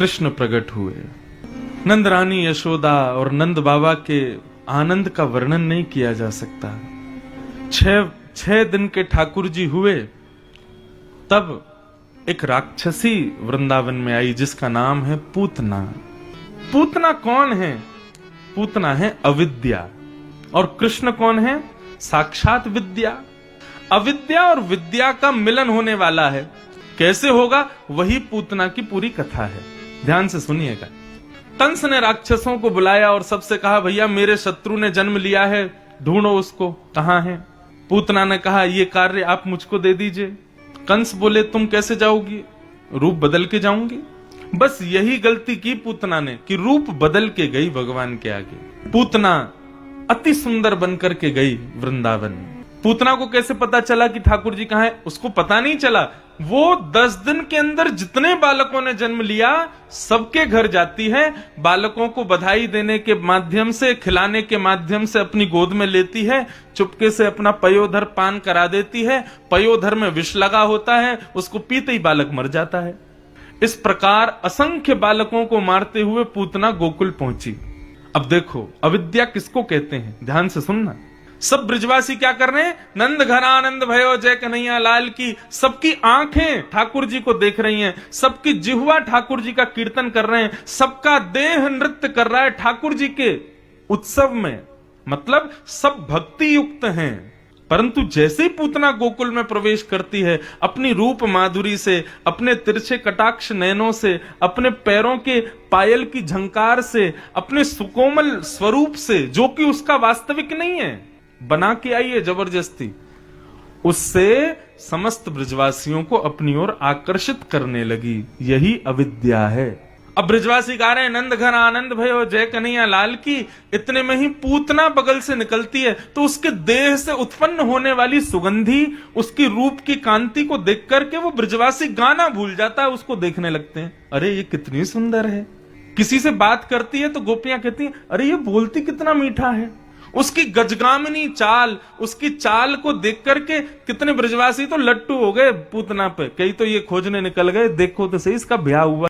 कृष्ण प्रकट हुए। नंद रानी यशोदा और नंद बाबा के आनंद का वर्णन नहीं किया जा सकता। छह दिन के ठाकुर जी हुए, तब एक राक्षसी वृंदावन में आई जिसका नाम है पूतना। पूतना कौन है? पूतना है अविद्या। और कृष्ण कौन है? साक्षात विद्या। अविद्या और विद्या का मिलन होने वाला है। कैसे होगा? वही पूतना की पूरी कथा है। ध्यान से सुनिएगा। कंस ने राक्षसों को बुलाया और सबसे कहा, भैया मेरे शत्रु ने जन्म लिया है, ढूंढो उसको, कहां है? पूतना ने कहा, ये कार्य आप मुझको दे दीजिए। कंस बोले, तुम कैसे जाओगी? रूप बदल के जाऊंगी। बस यही गलती की पूतना ने कि रूप बदल के गई भगवान के आगे। पूतना अति सुंदर बनकर के गई वृंदावन। पूतना को कैसे पता चला कि ठाकुर जी कहां है? उसको पता नहीं चला। वो 10 दिन के अंदर जितने बालकों ने जन्म लिया सबके घर जाती है, बालकों को बधाई देने के माध्यम से, खिलाने के माध्यम से अपनी गोद में लेती है, चुपके से अपना पयोधर पान करा देती है। पयोधर में विष लगा होता है, उसको पीते ही बालक मर जाता है। इस प्रकार असंख्य बालकों को मारते हुए पूतना गोकुल पहुंची। अब देखो अविद्या किसको कहते हैं, ध्यान से सुनना। सब ब्रिजवासी क्या कर रहे हैं? नंद घर आनंद भयो जय कन्हैया लाल की। सबकी आंखें ठाकुर जी को देख रही हैं, सबकी जिह्वा ठाकुर जी का कीर्तन कर रहे हैं, सबका देह नृत्य कर रहा है ठाकुर जी के उत्सव में। मतलब सब भक्ति युक्त हैं। परंतु जैसे ही पूतना गोकुल में प्रवेश करती है, अपनी रूप माधुरी से, अपने तिरछे कटाक्ष नयनों से, अपने पैरों के पायल की झंकार से, अपने सुकोमल स्वरूप से, जो कि उसका वास्तविक नहीं है, बना के आई है जबरदस्ती, उससे समस्त ब्रजवासियों को अपनी ओर आकर्षित करने लगी। यही अविद्या है। अब ब्रजवासी गा रहे हैं, नंद घर आनंद भयो जय कन्हैया लाल की। इतने में ही पूतना बगल से निकलती है, तो उसके देह से उत्पन्न होने वाली सुगंधी, उसकी रूप की कांति को देख करके वो ब्रजवासी गाना भूल जाता है, उसको देखने लगते हैं। अरे ये कितनी सुंदर है। किसी से बात करती है तो गोपियां कहती हैं, अरे ये बोलती कितना मीठा है। उसकी गजगामिनी चाल, उसकी चाल को देख करके कितने ब्रजवासी तो लट्टू हो गए पूतना पे। कई तो ये खोजने निकल गए, देखो तो सही इसका ब्याह हुआ